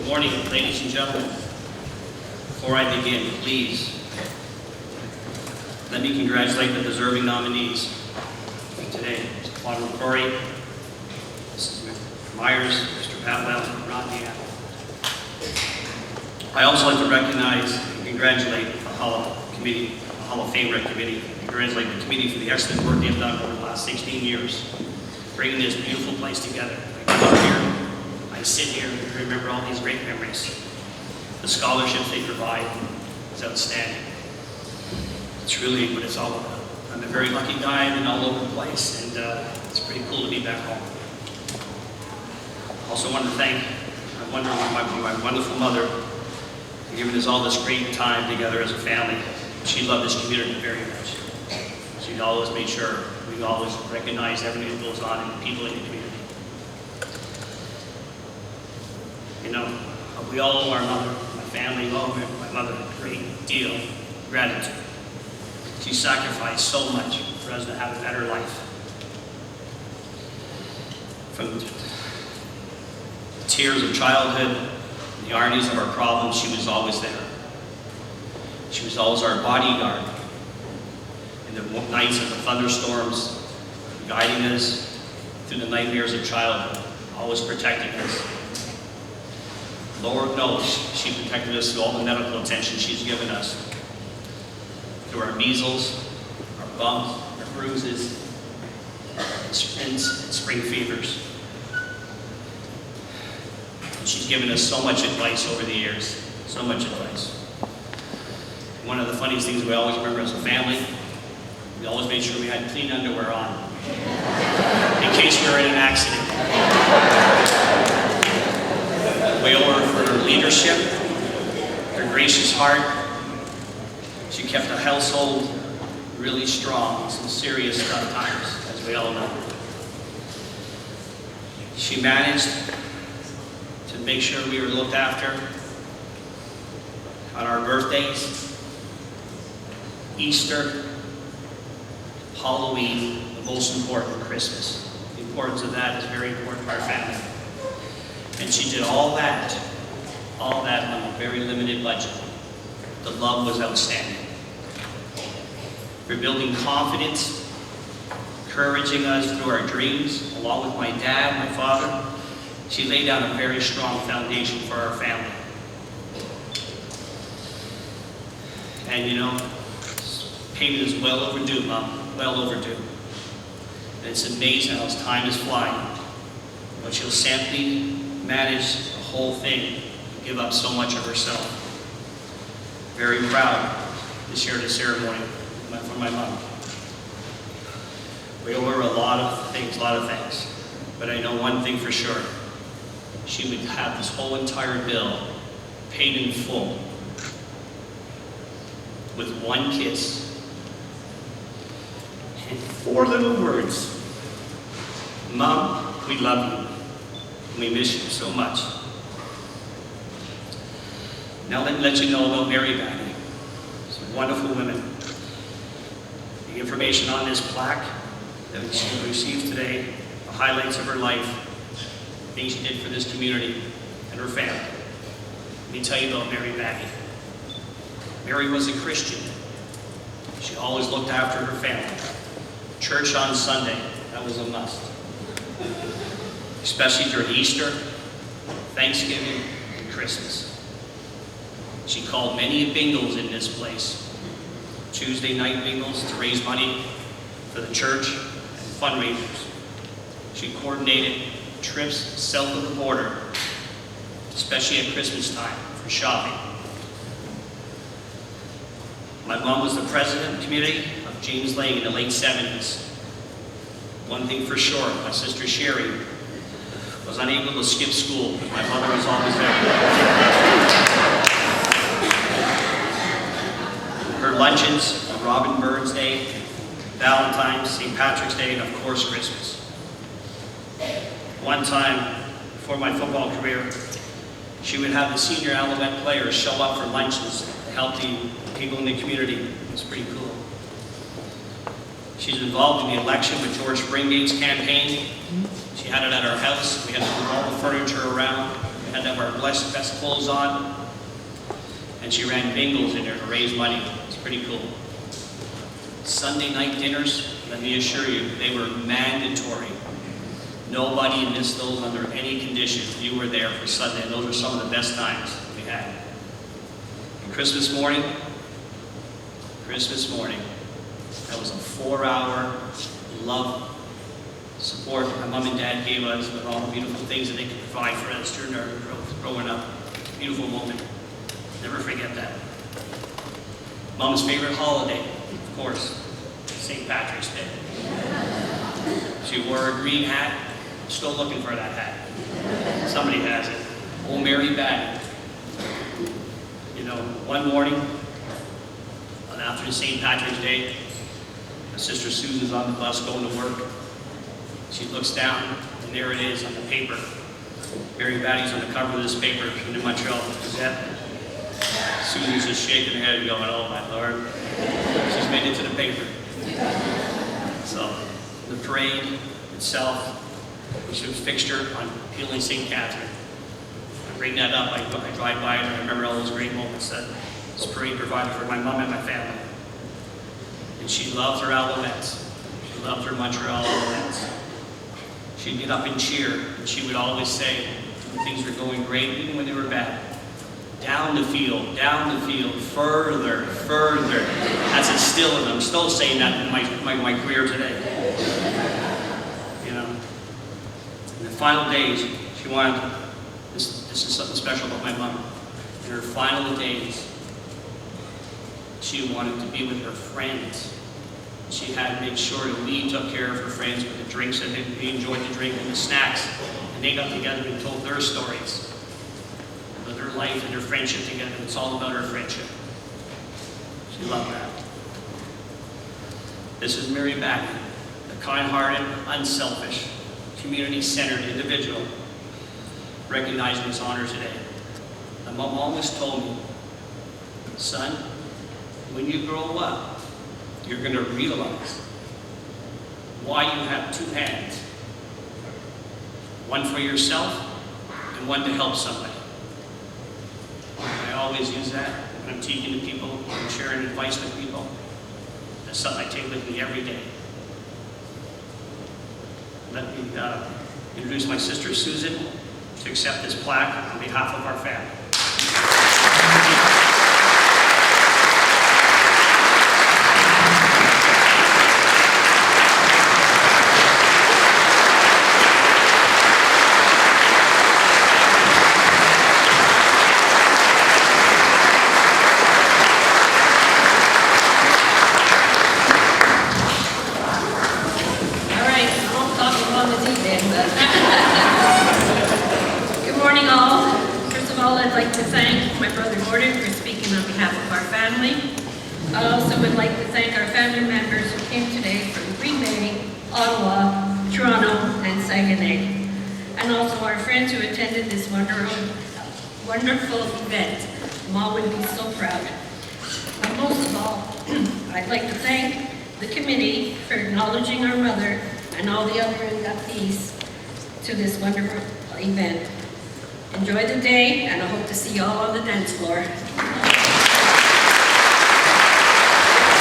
morning, ladies and gentlemen. Before I begin, please, let me congratulate the deserving nominees for today. Mr. Claude McCrory, Mrs. Myers, Mr. Patwell, and Rodney Apple. I also like to recognize and congratulate the Hall of Fame Rec Committee, and congratulate the committee for the excellent work they've done over the last 16 years, bringing this beautiful place together. I come up here, I sit here and remember all these great memories. The scholarships they provide is outstanding. It's really what it's all about. I'm a very lucky guy. I've been all over the place, and it's pretty cool to be back home. Also want to thank my wonderful mother for giving us all this great time together as a family. She loved this community very much. She always made sure we always recognize everything that goes on in the people in the community. You know, we all owe our mother, my family, all owe my mother a great deal of gratitude. She sacrificed so much for us to have a better life. From the tears of childhood, the ironies of our problems, she was always there. She was always our bodyguard. In the nights of the thunderstorms, guiding us through the nightmares of childhood, always protecting us. Lord knows she protected us through all the medical attention she's given us. Through our measles, our bumps, our bruises, and spring fevers. And she's given us so much advice over the years, so much advice. One of the funniest things we always remember as a family, we always made sure we had clean underwear on, in case we were in an accident. We owe her for her leadership, her gracious heart. She kept the household really strong in some serious tough times, as we all know. She managed to make sure we were looked after on our birthdays, Easter, Halloween, the most important, Christmas. The importance of that is very important to our family. And she did all that on a very limited budget. The love was outstanding. For building confidence, encouraging us through our dreams, along with my dad, my father. She laid down a very strong foundation for our family. And you know, payment is well overdue, Mom, well overdue. And it's amazing how time is flying. But she'll simply manage the whole thing, give up so much of herself. Very proud to share the ceremony for my mom. We owe her a lot of things. But I know one thing for sure. She would have this whole entire bill paid in full with one kiss and 4 little words. Mom, we love you. We miss you so much. Now let me let you know about Mary Baggy. She's a wonderful woman. The information on this plaque that she received today, the highlights of her life, the things she did for this community and her family. Let me tell you about Mary Baggy. Mary was a Christian. She always looked after her family. Church on Sunday, that was a must. Especially during Easter, Thanksgiving, and Christmas. She called many bingos in this place. Tuesday night bingos to raise money for the church and fundraisers. She coordinated trips south of the border, especially at Christmas time, for shopping. My mom was the president of the community of James Lake in the late 70s. One thing for sure, my sister Sherry was unable to skip school because my mother was always there. Her luncheons on Robin Burns Day, Valentine's, St. Patrick's Day, and of course Christmas. One time, before my football career, she would have the senior Alouette players show up for lunches to help the people in the community. It was pretty cool. She's involved in the election with George Springgate's campaign. She had it at our house. We had to move all the furniture around. We had that have our best clothes on, and she ran bingos in there to raise money. It's pretty cool. Sunday night dinners, let me assure you, they were mandatory. Nobody missed those under any condition. You were there for Sunday, and those were some of the best times we had. And Christmas morning, that was a 4-hour love support my mom and dad gave us with all the beautiful things that they could provide for us during our growing up. Beautiful moment. Never forget that. Mom's favorite holiday, of course, St. Patrick's Day. She wore a green hat. I'm still looking for that hat. Somebody has it. Old Mary Batty. You know, one morning, after St. Patrick's Day, my sister Susan's on the bus going to work. She looks down, and there it is on the paper. Mary Batty's on the cover of this paper from the Montreal Gazette. Susan's just shaking her head and going, oh my Lord. She's made it to the paper. So, the parade itself, which was fixture on Peeling St. Catherine. I bring that up, I drive by it, and I remember all those great moments that this parade provided for my mom and my family. And she loved her Alouettes. She loved her Montreal Alouettes. She'd get up and cheer, and she would always say, when things were going great, even when they were bad, down the field, further, further. That's instilled, and I'm still saying that in my career today. You know, in the final days, she wanted, this is something special about my mom. In her final days, she wanted to be with her friends. She had to make sure that we took care of her friends with the drinks that we enjoyed to drink and the snacks. And they got together and told their stories about their life and their friendship together. It's all about her friendship. She loved that. This is Mary Batty, a kind-hearted, unselfish, community-centered individual recognizing his honor today. My mom always told me, son, when you grow up, you're going to realize why you have two hands. One for yourself and one to help somebody. I always use that when I'm teaching to people, when I'm sharing advice with people. That's something I take with me every day. Let me introduce my sister Susan to accept this plaque on behalf of our family. I also would like to thank our family members who came today from Green Bay, Ottawa, Toronto, and Saguenay, and also our friends who attended this wonderful event. Mom would be so proud. And most of all, I'd like to thank the committee for acknowledging our mother and all the other inductees to this wonderful event. Enjoy the day, and I hope to see you all on the dance floor.